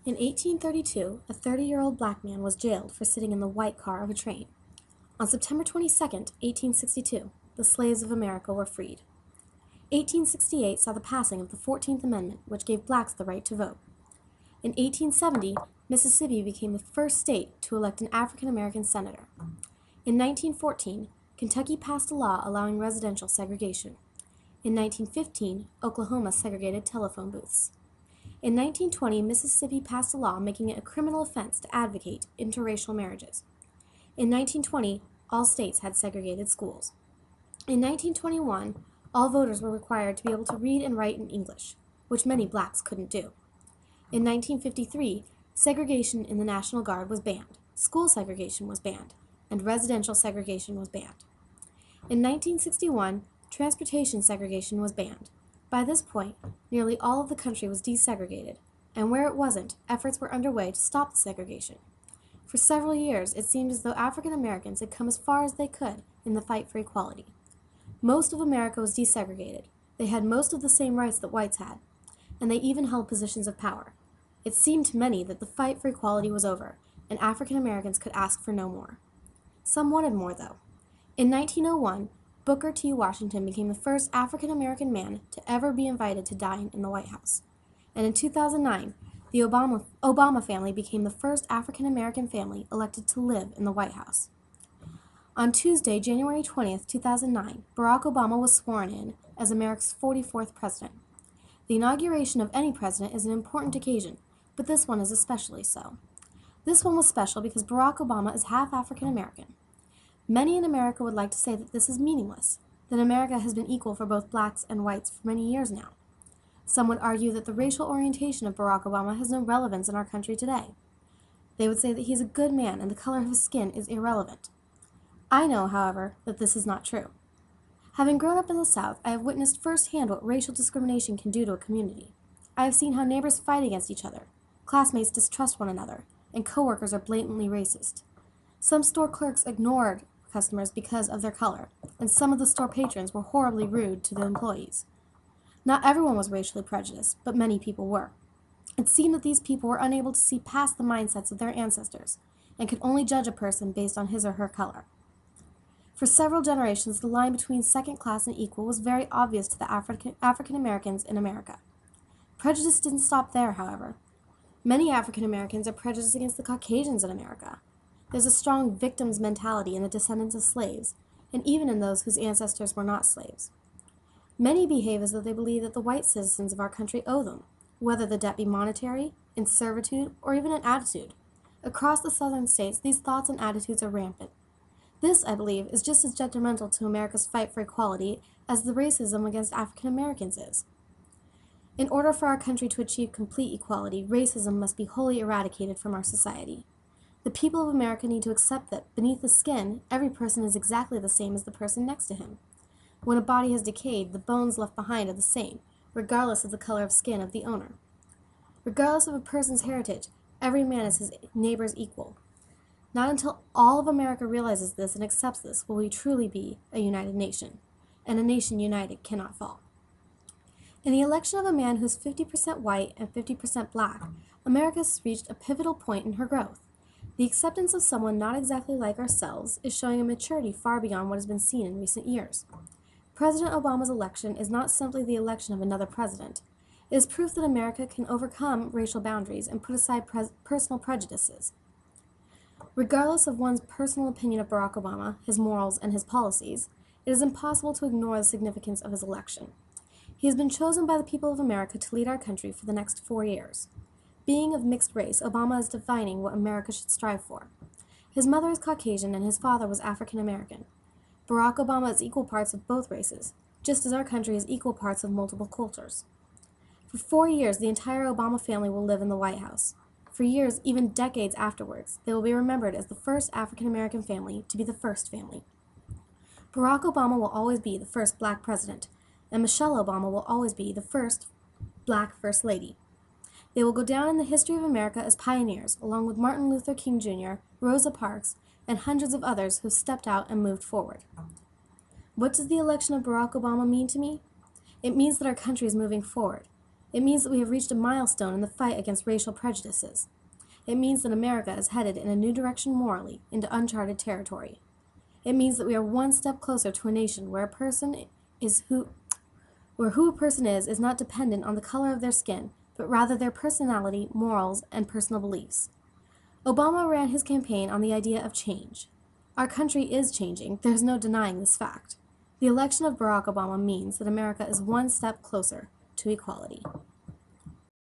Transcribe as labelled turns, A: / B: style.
A: In 1832, a 30-year-old black man was jailed for sitting in the white car of a train. On September 22, 1862, the slaves of America were freed. 1868 saw the passing of the 14th Amendment, which gave blacks the right to vote. In 1870, Mississippi became the first state to elect an African-American senator. In 1914, Kentucky passed a law allowing residential segregation. In 1915, Oklahoma segregated telephone booths. In 1920, Mississippi passed a law making it a criminal offense to advocate interracial marriages. In 1920, all states had segregated schools. In 1921, all voters were required to be able to read and write in English, which many blacks couldn't do. In 1953, segregation in the National Guard was banned, school segregation was banned, and residential segregation was banned. In 1961, transportation segregation was banned. By this point, nearly all of the country was desegregated, and where it wasn't, efforts were underway to stop the segregation. For several years, it seemed as though African Americans had come as far as they could in the fight for equality. Most of America was desegregated. They had most of the same rights that whites had, and they even held positions of power. It seemed to many that the fight for equality was over, and African Americans could ask for no more. Some wanted more, though. In 1901, Booker T. Washington became the first African American man to ever be invited to dine in the White House. And in 2009, the Obama family became the first African American family elected to live in the White House. On Tuesday, January 20, 2009, Barack Obama was sworn in as America's 44th president. The inauguration of any president is an important occasion, but this one is especially so. This one was special because Barack Obama is half African American. Many in America would like to say that this is meaningless, that America has been equal for both blacks and whites for many years now. Some would argue that the racial orientation of Barack Obama has no relevance in our country today. They would say that he's a good man and the color of his skin is irrelevant. I know, however, that this is not true. Having grown up in the South, I have witnessed firsthand what racial discrimination can do to a community. I have seen how neighbors fight against each other, classmates distrust one another, and coworkers are blatantly racist. Some store clerks ignored customers because of their color, and some of the store patrons were horribly rude to the employees. Not everyone was racially prejudiced, but many people were. It seemed that these people were unable to see past the mindsets of their ancestors, and could only judge a person based on his or her color. For several generations, the line between second class and equal was very obvious to the African Americans in America. Prejudice didn't stop there, however. Many African Americans are prejudiced against the Caucasians in America. There's a strong victim's mentality in the descendants of slaves, and even in those whose ancestors were not slaves. Many behave as though they believe that the white citizens of our country owe them, whether the debt be monetary, in servitude, or even in attitude. Across the southern states, these thoughts and attitudes are rampant. This, I believe, is just as detrimental to America's fight for equality as the racism against African Americans is. In order for our country to achieve complete equality, racism must be wholly eradicated from our society. The people of America need to accept that, beneath the skin, every person is exactly the same as the person next to him. When a body has decayed, the bones left behind are the same, regardless of the color of skin of the owner. Regardless of a person's heritage, every man is his neighbor's equal. Not until all of America realizes this and accepts this will we truly be a united nation, and a nation united cannot fall. In the election of a man who is 50% white and 50% black, America has reached a pivotal point in her growth. The acceptance of someone not exactly like ourselves is showing a maturity far beyond what has been seen in recent years. President Obama's election is not simply the election of another president. It is proof that America can overcome racial boundaries and put aside personal prejudices. Regardless of one's personal opinion of Barack Obama, his morals, and his policies, it is impossible to ignore the significance of his election. He has been chosen by the people of America to lead our country for the next 4 years. Being of mixed race, Obama is defining what America should strive for. His mother is Caucasian and his father was African American. Barack Obama is equal parts of both races, just as our country is equal parts of multiple cultures. For 4 years, the entire Obama family will live in the White House. For years, even decades afterwards, they will be remembered as the first African American family to be the first family. Barack Obama will always be the first black president, and Michelle Obama will always be the first black first lady. They will go down in the history of America as pioneers, along with Martin Luther King Jr., Rosa Parks, and hundreds of others who have stepped out and moved forward. What does the election of Barack Obama mean to me? It means that our country is moving forward. It means that we have reached a milestone in the fight against racial prejudices. It means that America is headed in a new direction morally, into uncharted territory. It means that we are one step closer to a nation where who a person is not dependent on the color of their skin, but rather their personality, morals, and personal beliefs. Obama ran his campaign on the idea of change. Our country is changing, there's no denying this fact. The election of Barack Obama means that America is one step closer to equality.